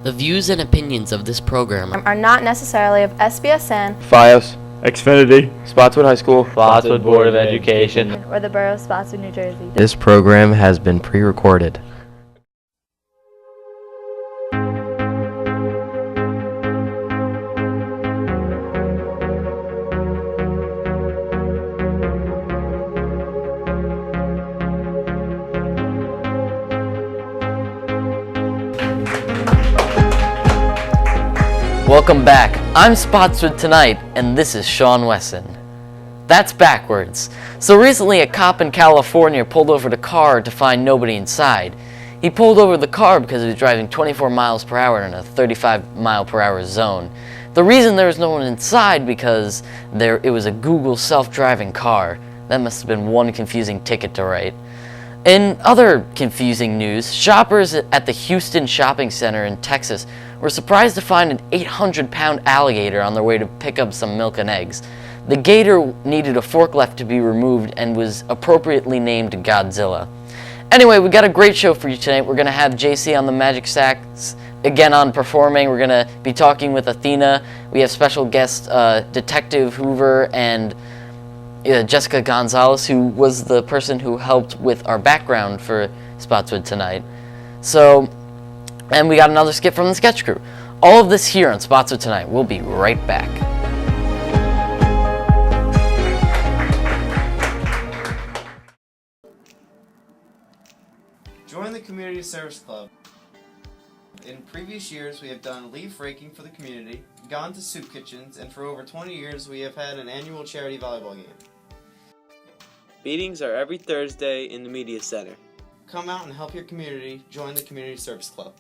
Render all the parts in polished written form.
The views and opinions of this program are not necessarily of SBSN, FIOS, Xfinity, Spotswood High School, Spotswood Board of Education, or the Borough of Spotswood, New Jersey. This program has been pre-recorded. Welcome back. I'm Spotswood Tonight, and this is Sean Wesson. That's backwards. So recently a cop in California pulled over the car to find nobody inside. He pulled over the car because he was driving 24 miles per hour in a 35 mile per hour zone. The reason there was no one inside because it was a Google self-driving car. That must have been one confusing ticket to write. In other confusing news, shoppers at the Houston Shopping Center in Texas were surprised to find an 800-pound alligator on their way to pick up some milk and eggs. The gator needed a forklift to be removed and was appropriately named Godzilla. Anyway, we got a great show for you tonight. We're going to have JC on the Magic Sax again on performing. We're going to be talking with Athena. We have special guest Detective Hoover and Jessica Gonzalez, who was the person who helped with our background for Spotswood Tonight. And we got another skit from the sketch crew. All of this here on Spotswood Tonight. We'll be right back. Join the Community Service Club. In previous years, we have done leaf raking for the community, gone to soup kitchens, and for over 20 years, we have had an annual charity volleyball game. Meetings are every Thursday in the Media Center. Come out and help your community. Join the Community Service Club.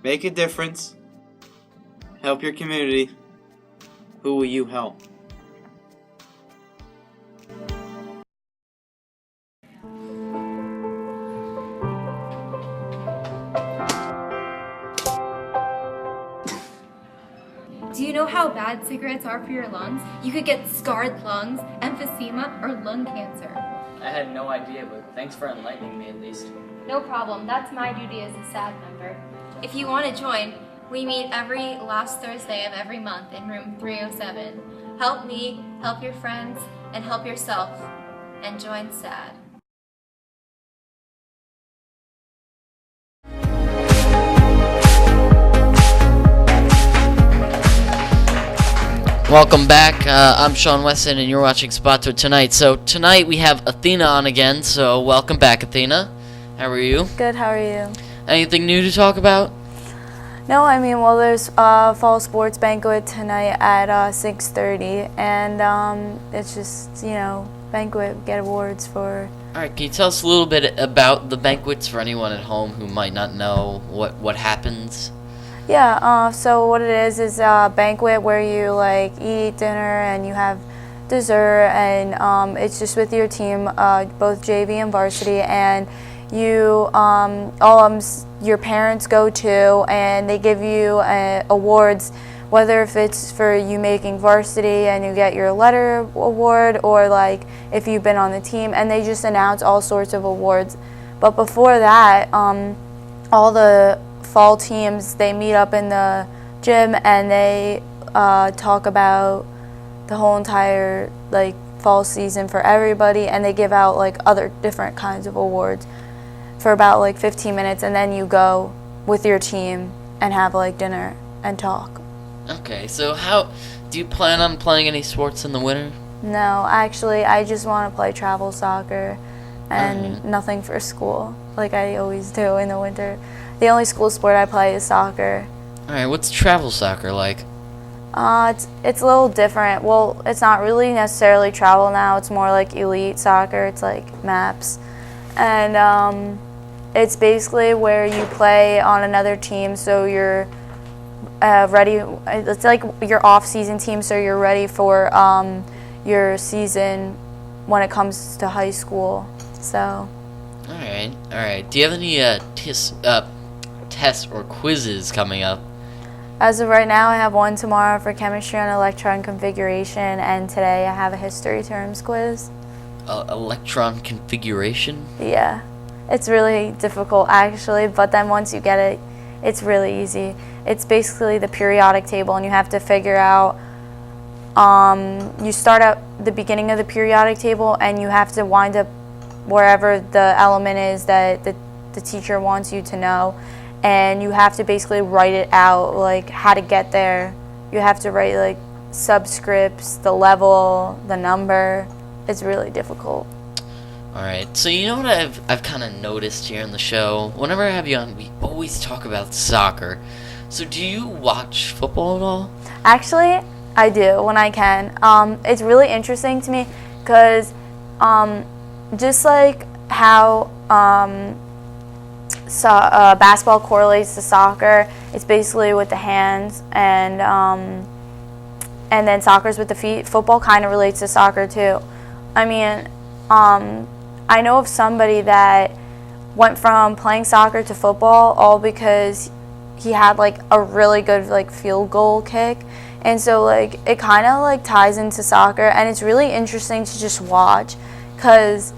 Make a difference. Help your community. Who will you help? Do you know how bad cigarettes are for your lungs? You could get scarred lungs, emphysema, or lung cancer. I had no idea, but thanks for enlightening me at least. No problem. That's my duty as a SAD member. If you want to join, we meet every last Thursday of every month in room 307. Help me, help your friends, and help yourself. And join SAD. Welcome back. I'm Sean Wesson, and you're watching Spotswood Tonight. So tonight we have Athena on again. So welcome back, Athena. How are you? Good, how are you? Anything new to talk about? No, well, there's fall sports banquet tonight at 6:30, and it's just, banquet, get awards for... All right, can you tell us a little bit about the banquets for anyone at home who might not know what happens? Yeah, so what it is a banquet where you eat dinner and you have dessert, and it's just with your team, both JV and varsity, and you your parents go to, and they give you awards, whether if it's for you making varsity and you get your letter award, or if you've been on the team, and they just announce all sorts of awards. But before that, all the fall teams, they meet up in the gym and they talk about the whole entire fall season for everybody, and they give out other different kinds of awards for about 15 minutes, and then you go with your team and have dinner and talk. Okay, so how do you plan on playing any sports in the winter? No, actually I just want to play travel soccer and nothing for school like I always do in the winter. The only school sport I play is soccer. Alright, what's travel soccer like? It's a little different. Well, it's not really necessarily travel now. It's more like elite soccer. It's like maps. And it's basically where you play on another team, so you're ready. It's like your off-season team, so you're ready for your season when it comes to high school. So. Alright. Do you have any tests or quizzes coming up? As of right now, I have one tomorrow for chemistry on electron configuration, and today I have a history terms quiz. Electron configuration? Yeah. It's really difficult, actually, but then once you get it, It's really easy. It's basically the periodic table, and you have to figure out, you start at the beginning of the periodic table, and you have to wind up wherever the element is that the teacher wants you to know, and you have to basically write it out, like how to get there. You have to write like subscripts, the level, the number. It's really difficult. Alright, so you know what I've kind of noticed here on the show? Whenever I have you on, we always talk about soccer. So do you watch football at all? Actually, I do when I can. It's really interesting to me because just like how basketball correlates to soccer, it's basically with the hands, and then soccer's with the feet. Football kind of relates to soccer too. I mean, I know of somebody that went from playing soccer to football all because he had like a really good like field goal kick, and so like it kind of like ties into soccer, and it's really interesting to just watch because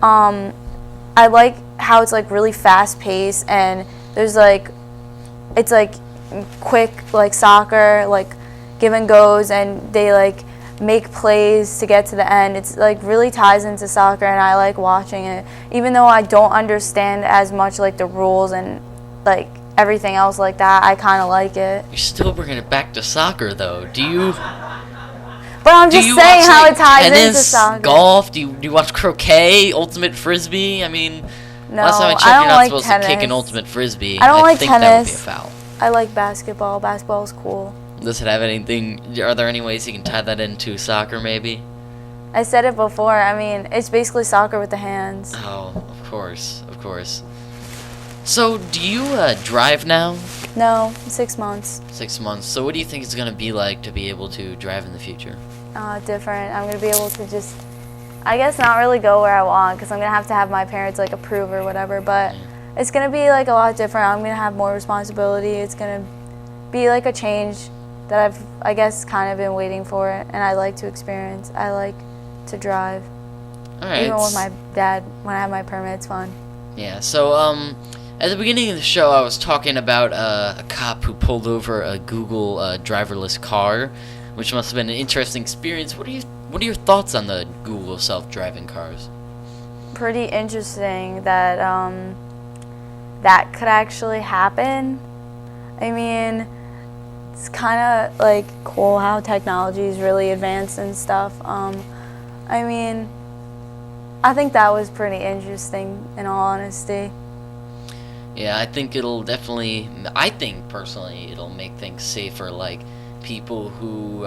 I like how it's like really fast paced, and there's like it's like quick like soccer, like give and goes, and they like make plays to get to the end. It's like really ties into soccer, and I like watching it. Even though I don't understand as much like the rules and like everything else like that, I kind of like it. You're still bringing it back to soccer though. Do you But I'm just saying how it ties tennis, into soccer. golf? Do you watch croquet, ultimate frisbee? I mean, No, last time I checked, I don't you're not like supposed tennis. to kick an ultimate frisbee. I don't like think that would be a tennis. foul. I like basketball. Basketball's cool. Does it have anything? Are there any ways you can tie that into soccer, maybe? I said it before. I mean, it's basically soccer with the hands. Oh, of course, of course. So, do you drive now? No, 6 months. 6 months. So, what do you think it's gonna be like to be able to drive in the future? Different. I'm gonna be able to just, I guess, not really go where I want because I'm gonna have to have my parents like approve or whatever. But it's gonna be like a lot different. I'm gonna have more responsibility. It's gonna be like a change that I've, I guess, kind of been waiting for, and I like to experience. I like to drive. All right. Even with my dad, when I have my permit, it's fun. Yeah. So, at the beginning of the show, I was talking about a cop who pulled over a Google driverless car, which must have been an interesting experience. What are your thoughts on the Google self-driving cars? Pretty interesting that that could actually happen. I mean, it's kind of like cool how technology is really advanced and stuff. I mean, I think that was pretty interesting, in all honesty. Yeah, I think it'll definitely. I think personally, it'll make things safer. Like people who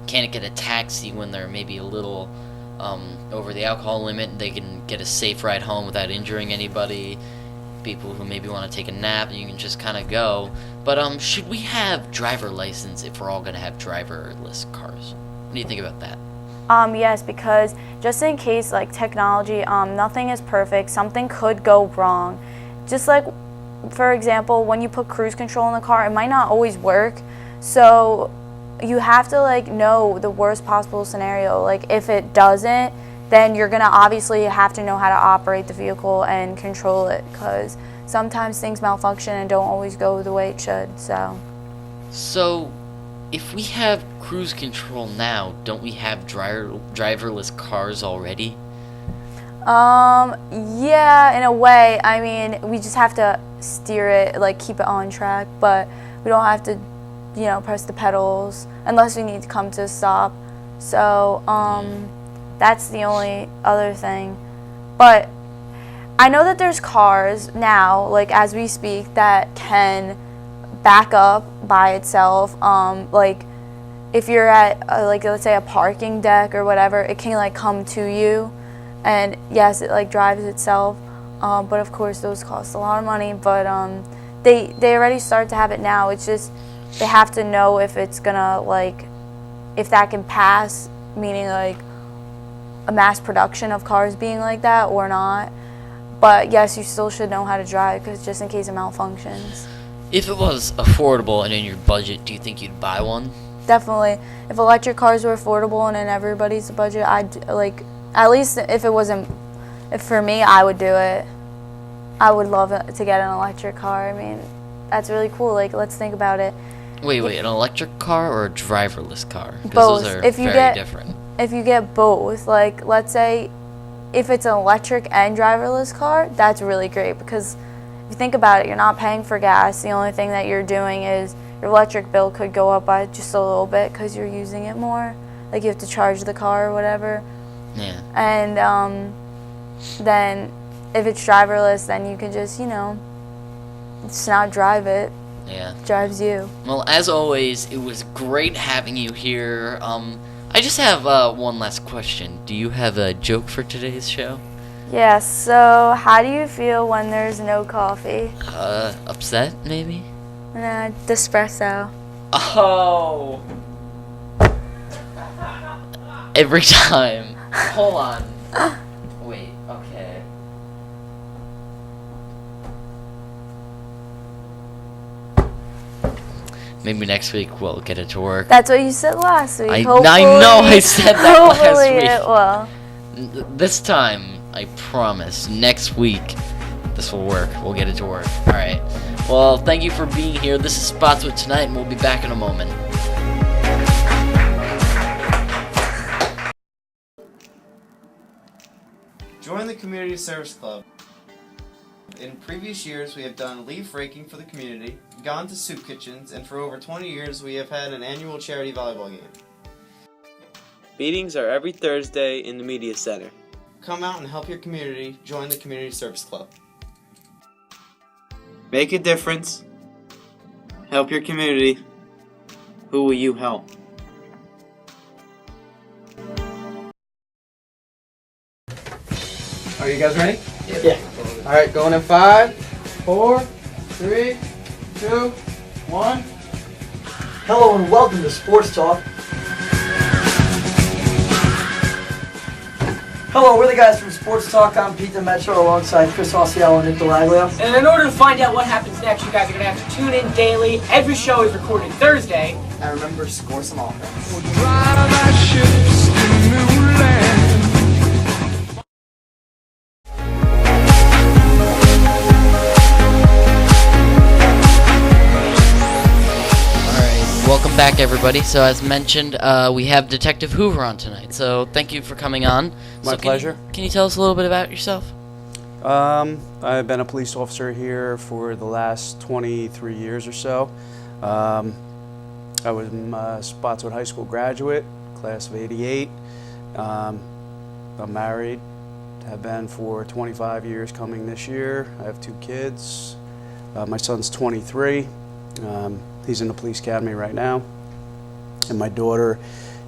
can't get a taxi when they're maybe a little over the alcohol limit, they can get a safe ride home without injuring anybody. People who maybe want to take a nap, you can just kind of go. But should we have driver license if we're all gonna have driverless cars? What do you think about that? Yes, because just in case, like technology, nothing is perfect. Something could go wrong. Just like, for example, when you put cruise control in the car, it might not always work. So you have to like know the worst possible scenario. Like if it doesn't, then you're gonna obviously have to know how to operate the vehicle and control it, because sometimes things malfunction and don't always go the way it should. So, if we have cruise control now, don't we have driverless cars already? Yeah, in a way. I mean, we just have to steer it, like keep it on track, but we don't have to, press the pedals unless we need to come to a stop. So, that's the only other thing. But I know that there's cars now, like as we speak, that can back up by itself. Like if you're at like let's say a parking deck or whatever, it can like come to you, and yes, it like drives itself. But of course those cost a lot of money. But they already start to have it now. It's just they have to know if it's gonna like if that can pass, meaning like a mass production of cars being like that or not. But yes, you still should know how to drive, because just in case it malfunctions. If it was affordable and in your budget, do you think you'd buy one? Definitely. If electric cars were affordable and in everybody's budget, I'd like, at least if it wasn't, if for me, I would do it. I would love it to get an electric car. I mean, that's really cool. Like, let's think about it. Wait, an electric car or a driverless car? Because Both. those are If you very different. If you get both, like, let's say if it's an electric and driverless car, that's really great, because if you think about it, you're not paying for gas. The only thing that you're doing is your electric bill could go up by just a little bit because you're using it more. Like, you have to charge the car or whatever. Yeah. And then if it's driverless, then you can just, just not drive it. Yeah. It drives you. Well, as always, it was great having you here. I just have one last question. Do you have a joke for today's show? Yeah, so how do you feel when there's no coffee? Upset, maybe? Nah, espresso. Oh! Every time. Hold on. Wait, okay. Maybe next week we'll get it to work. That's what you said last week. I know I said that last Hopefully week. it will. This time, I promise, next week, this will work. We'll get it to work. Alright. Well, thank you for being here. This is Spotswood Tonight, and we'll be back in a moment. Join the Community Service Club. In previous years, we have done leaf raking for the community, gone to soup kitchens, and for over 20 years, we have had an annual charity volleyball game. Meetings are every Thursday in the Media Center. Come out and help your community. Join the Community Service Club. Make a difference. Help your community. Who will you help? Are you guys ready? Yeah. All right, going in 5, 4, 3, 2, 1. Hello and welcome to Sports Talk. Hello, we're the guys from Sports Talk. I'm Pete Metro alongside Chris Osceola and Nick Delaglio. And in order to find out what happens next, you guys are going to have to tune in daily. Every show is recorded Thursday. And remember, score some offense. Welcome back, everybody. So, as mentioned, we have Detective Hoover on tonight. So, thank you for coming on. My pleasure. Can you tell us a little bit about yourself? I've been a police officer here for the last 23 years or so. I was a Spotswood High School graduate, class of '88. I'm married, have been for 25 years coming this year. I have 2 kids. My son's 23. He's in the police academy right now. And my daughter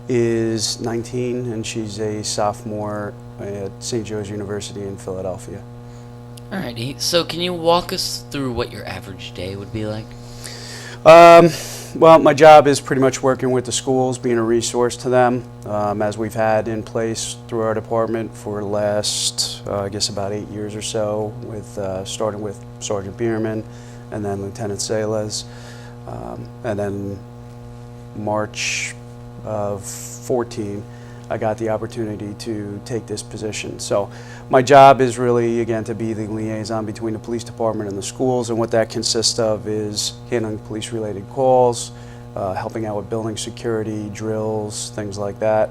is 19 and she's a sophomore at St. Joe's University in Philadelphia. Alrighty, so can you walk us through what your average day would be like? Well, my job is pretty much working with the schools, being a resource to them, as we've had in place through our department for the last, I guess about 8 years or so, with starting with Sergeant Bierman and then Lieutenant Salas. And then March of 14, I got the opportunity to take this position. So my job is really, again, to be the liaison between the police department and the schools, and what that consists of is handling police-related calls, helping out with building security, drills, things like that,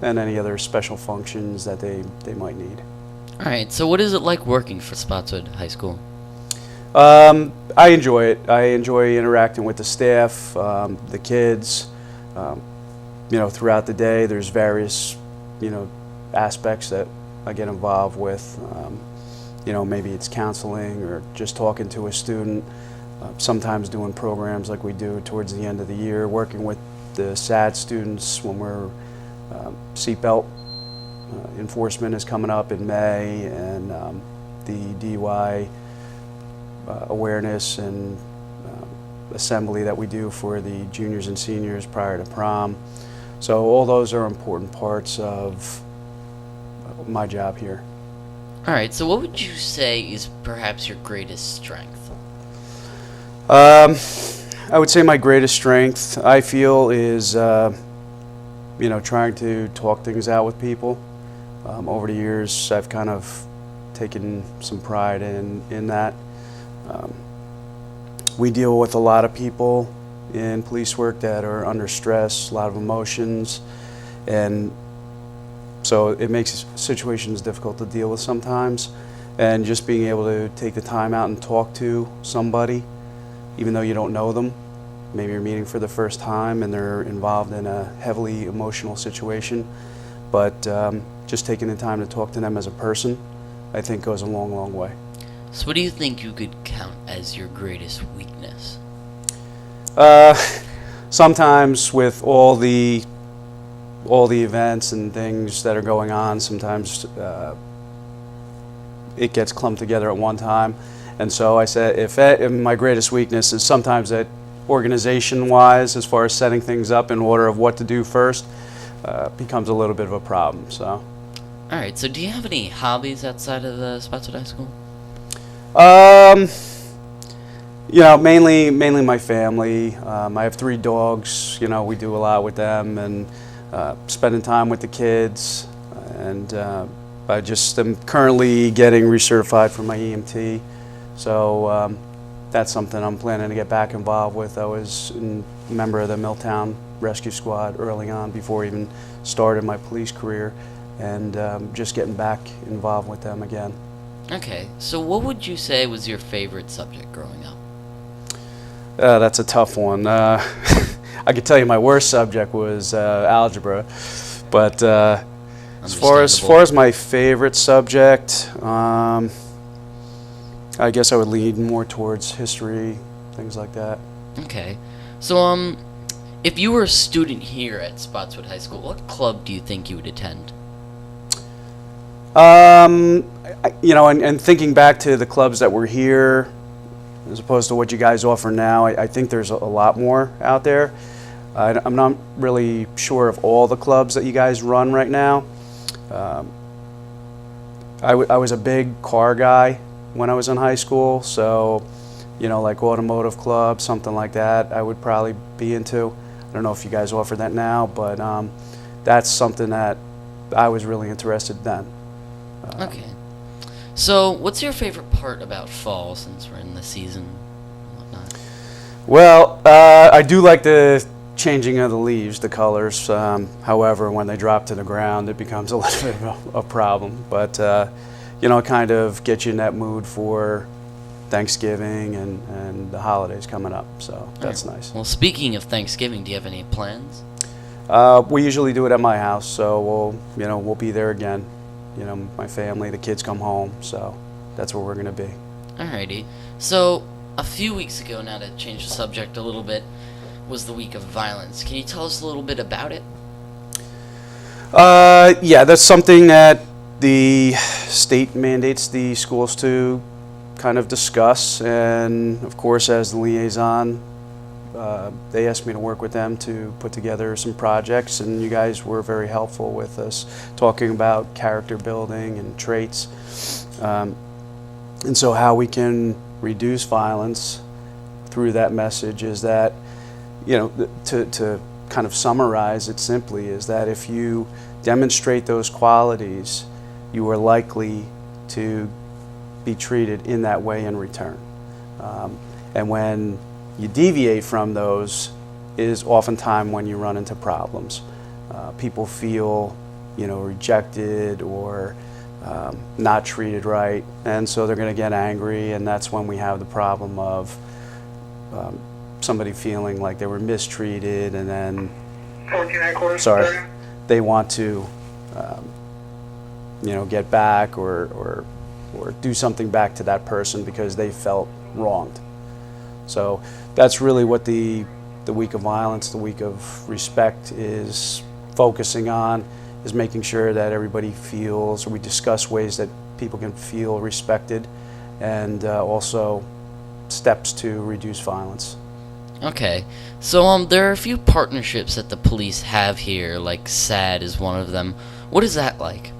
and any other special functions that they might need. All right, so what is it like working for Spotswood High School? I enjoy it. I enjoy interacting with the staff, the kids. Throughout the day, there's various, aspects that I get involved with. Maybe it's counseling or just talking to a student. Sometimes doing programs like we do towards the end of the year, working with the SAD students when we're seatbelt enforcement is coming up in May, and the DUI awareness and assembly that we do for the juniors and seniors prior to prom. So all those are important parts of my job here. All right, so what would you say is perhaps your greatest strength? I would say my greatest strength, I feel, is trying to talk things out with people. Over the years, I've kind of taken some pride in that. we deal with a lot of people in police work that are under stress, a lot of emotions, and so it makes situations difficult to deal with sometimes. And just being able to take the time out and talk to somebody, even though you don't know them, maybe you're meeting for the first time and they're involved in a heavily emotional situation, but just taking the time to talk to them as a person, I think goes a long, long way. So what do you think you could count as your greatest weakness? Sometimes with all the events and things that are going on, sometimes it gets clumped together at one time. And so I said, if my greatest weakness is sometimes that organization-wise, as far as setting things up in order of what to do first, becomes a little bit of a problem. So. All right. So do you have any hobbies outside of the Spotswood High School? You know, mainly my family. I have 3 dogs. You know, we do a lot with them, and spending time with the kids. And I just am currently getting recertified for my EMT, so that's something I'm planning to get back involved with. I was a member of the Milltown Rescue Squad early on before I even started my police career, and just getting back involved with them again. Okay, so what would you say was your favorite subject growing up? That's a tough one. I could tell you my worst subject was algebra, but as far as my favorite subject, I guess I would lean more towards history, things like that. Okay, so if you were a student here at Spotswood High School, what club do you think you would attend? You know, and thinking back to the clubs that were here, as opposed to what you guys offer now, I think there's a lot more out there. I'm not really sure of all the clubs that you guys run right now. I was a big car guy when I was in high school, so, you know, like automotive club, something like that, I would probably be into. I don't know if you guys offer that now, but that's something that I was really interested in then. Okay. So, what's your favorite part about fall, since we're in the season and whatnot? Well, I do like the changing of the leaves, the colors. However, when they drop to the ground, it becomes a little bit of a problem. But, you know, it kind of gets you in that mood for Thanksgiving and the holidays coming up. So that's nice. Well, speaking of Thanksgiving, do you have any plans? We usually do it at my house, so we'll be there again. You know, my family, the kids come home, so that's where we're going to be. Alrighty. So, a few weeks ago, now to change the subject a little bit, was the week of violence. Can you tell us a little bit about it? Yeah, that's something that the state mandates the schools to kind of discuss, and of course, as the liaison, they asked me to work with them to put together some projects, and you guys were very helpful with us talking about character building and traits. And so how we can reduce violence through that message is that, you know, to kind of summarize it simply, is that if you demonstrate those qualities, you are likely to be treated in that way in return. And when you deviate from those is oftentimes when you run into problems. People feel, you know, rejected or not treated right, and so they're going to get angry, and that's when we have the problem of somebody feeling like they were mistreated, and then they want to you know, get back or do something back to that person because they felt wronged. So that's really what the week of violence, the week of respect is focusing on, is making sure that everybody feels, or we discuss ways that people can feel respected, and also steps to reduce violence. Okay, so there are a few partnerships that the police have here, like SAD is one of them. What is that like?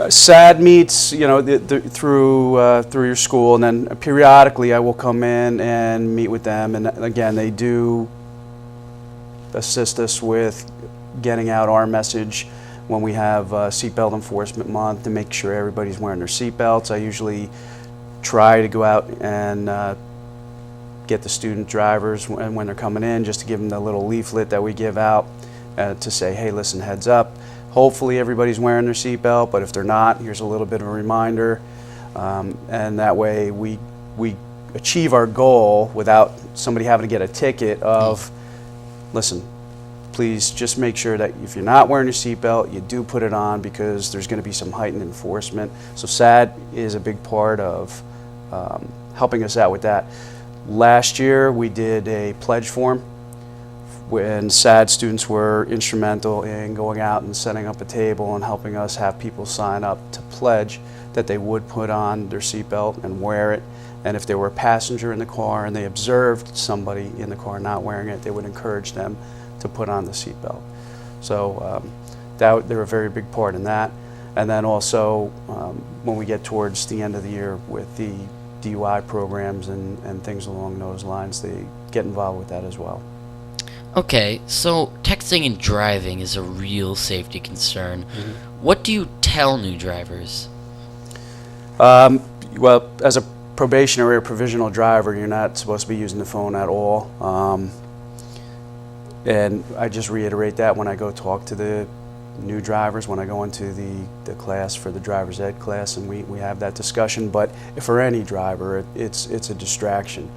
SAD meets, you know, through your school, and then periodically I will come in and meet with them, and again, they do assist us with getting out our message when we have Seatbelt Enforcement Month to make sure everybody's wearing their seatbelts. I usually try to go out and get the student drivers when they're coming in, just to give them the little leaflet that we give out to say, hey, listen, heads up. Hopefully everybody's wearing their seatbelt, but if they're not, here's a little bit of a reminder. And that way we achieve our goal without somebody having to get a ticket of, listen, please just make sure that if you're not wearing your seatbelt, you do put it on, because there's going to be some heightened enforcement. So SAD is a big part of helping us out with that. Last year we did a pledge form, when SAD students were instrumental in going out and setting up a table and helping us have people sign up to pledge that they would put on their seatbelt and wear it. And if they were a passenger in the car and they observed somebody in the car not wearing it, they would encourage them to put on the seatbelt. So they're a very big part in that. And then also when we get towards the end of the year with the DUI programs and things along those lines, they get involved with that as well. Okay, so texting and driving is a real safety concern. What do you tell new drivers? Well, as a probationary or provisional driver, you're not supposed to be using the phone at all. And I just reiterate that when I go talk to the new drivers, when I go into the class for the driver's ed class, and we have that discussion. But for any driver, it's a distraction.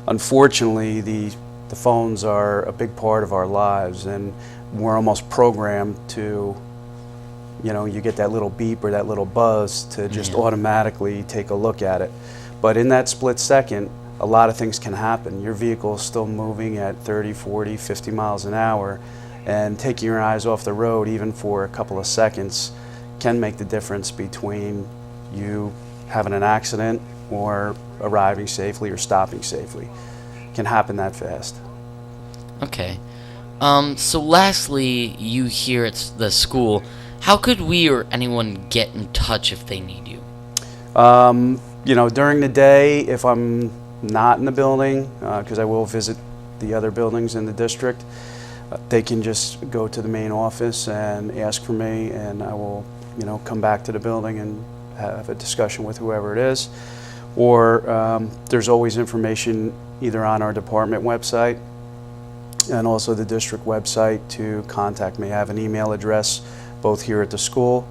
Unfortunately, the phones are a big part of our lives, and we're almost programmed to, you get that little beep or that little buzz to just automatically take a look at it. But in that split second, a lot of things can happen. Your vehicle is still moving at 30, 40, 50 miles an hour, and taking your eyes off the road even for a couple of seconds can make the difference between you having an accident or arriving safely or stopping safely. Can happen that fast. Okay. So lastly, you here at the school, how could we or anyone get in touch if they need you? During the day, if I'm not in the building, because I will visit the other buildings in the district, they can just go to the main office and ask for me, and I will, come back to the building and have a discussion with whoever it is. Or there's always information either on our department website and also the district website to contact me. I have an email address both here at the school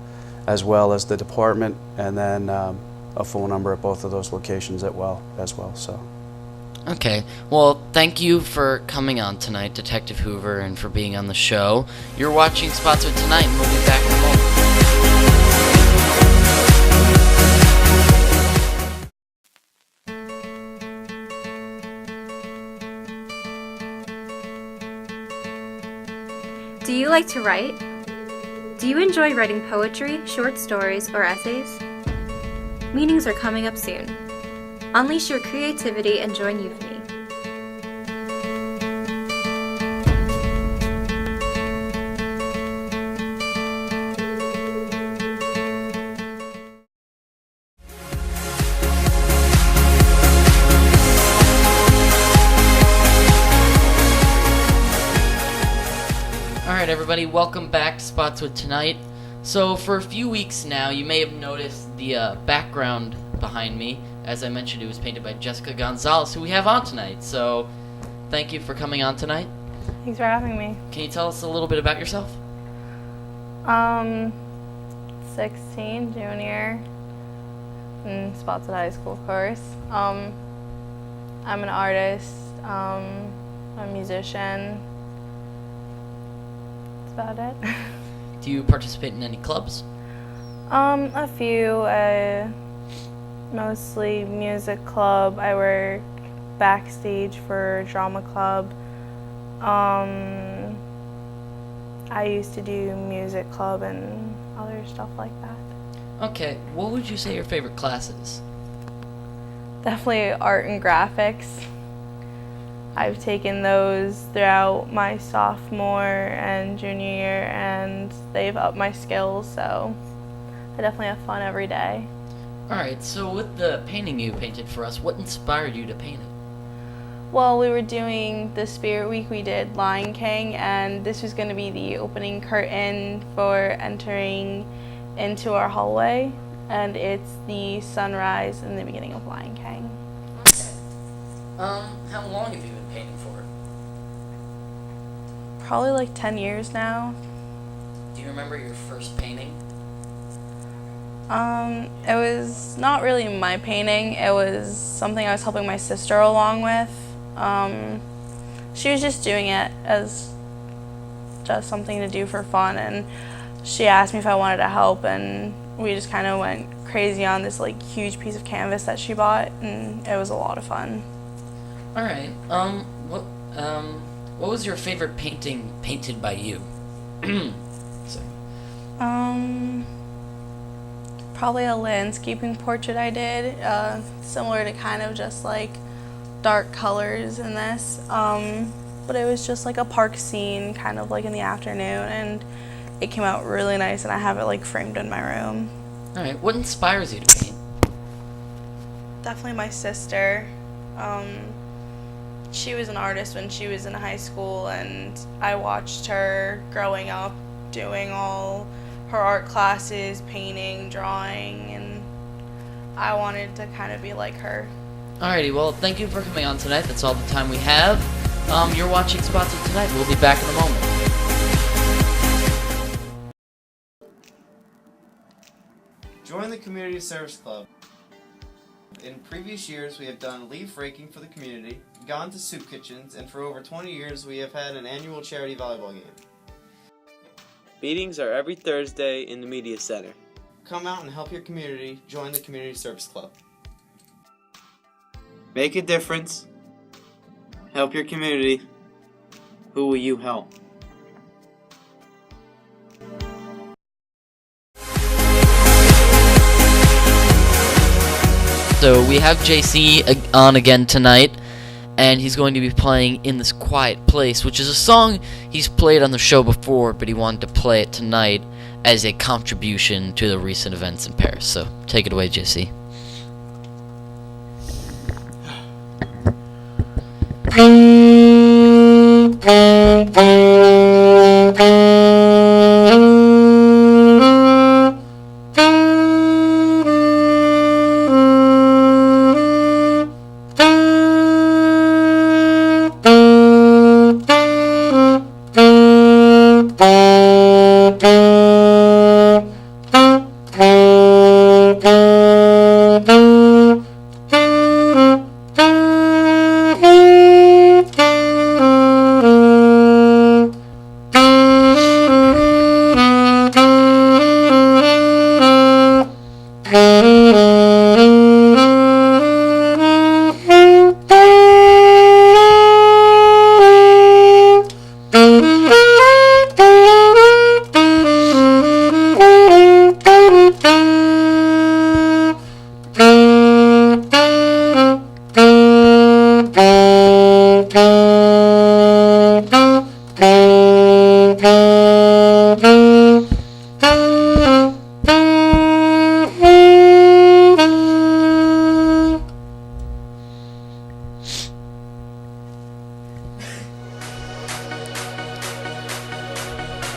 as well as the department, and then a phone number at both of those locations as well. So. Okay, well, thank you for coming on tonight, Detective Hoover, and for being on the show. You're watching Spotswood Tonight, and we'll be back in a moment. Do you like to write? Do you enjoy writing poetry, short stories, or essays? Meetings are coming up soon. Unleash your creativity and join Youth Me. Alright everybody, welcome back to Spotswood Tonight. So for a few weeks now, you may have noticed the background behind me. As I mentioned, it was painted by Jessica Gonzalez, who we have on tonight. So thank you for coming on tonight. Thanks for having me. Can you tell us a little bit about yourself? 16, junior, in Spotswood High School, of course. I'm an artist, a musician. That's about it. Do you participate in any clubs? A few, mostly music club. I work backstage for drama club. I used to do music club and other stuff like that. Okay, what would you say your favorite class is? Definitely art and graphics. I've taken those throughout my sophomore and junior year, and they've upped my skills, so I definitely have fun every day. Alright, so with the painting you painted for us, what inspired you to paint it? Well, we were doing the Spirit Week, we did Lion King, and this was going to be the opening curtain for entering into our hallway. and it's the sunrise in the beginning of Lion King. How long have you been painting for? Probably like 10 years now. Do you remember your first painting? It was not really my painting. It was something I was helping my sister along with. She was just doing it as just something to do for fun, and she asked me if I wanted to help, and we just kind of went crazy on this like huge piece of canvas that she bought, and it was a lot of fun. All right. What was your favorite painting painted by you? Sorry. Probably a landscaping portrait I did, similar to kind of just like dark colors in this. But it was just like a park scene, kind of like in the afternoon, and it came out really nice, and I have it like framed in my room. All right. What inspires you to paint? Definitely my sister. She was an artist when she was in high school, and I watched her growing up doing all her art classes, painting, drawing, and I wanted to kind of be like her. Alrighty, well, thank you for coming on tonight. That's all the time we have. You're watching Spotswood Tonight. We'll be back in a moment. Join the Community Service Club. In previous years, we have done leaf raking for the community, gone to soup kitchens, and for over 20 years, we have had an annual charity volleyball game. Meetings are every Thursday in the Media Center. Come out and help your community. Join the Community Service Club. Make a difference. Help your community. Who will you help? So we have JC on again tonight, and he's going to be playing In This Quiet Place, which is a song he's played on the show before, but he wanted to play it tonight as a contribution to the recent events in Paris. So take it away, JC.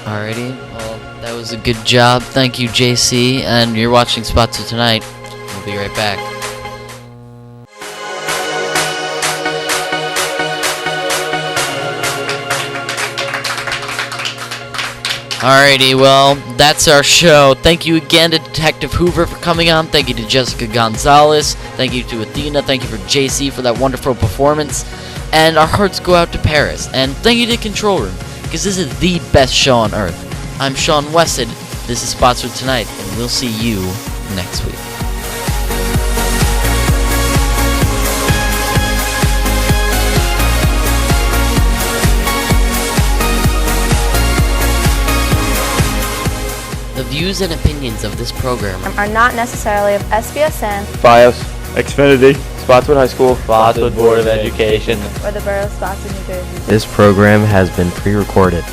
Alrighty, well, that was a good job. Thank you, JC, and you're watching Spotswood Tonight. We'll be right back. Alrighty, well, that's our show. Thank you again to Detective Hoover for coming on. Thank you to Jessica Gonzalez. Thank you to Athena. Thank you for JC for that wonderful performance. And our hearts go out to Paris. And thank you to Control Room, because this is the best show on earth. I'm Sean Weston. This is Spotswood Tonight, and we'll see you next week. The views and opinions of this program are not necessarily of SBSN, FiOS, Xfinity, Spotswood High School, Spotswood Board of Education, or the Borough of Spotswood, New Jersey. This program has been pre-recorded.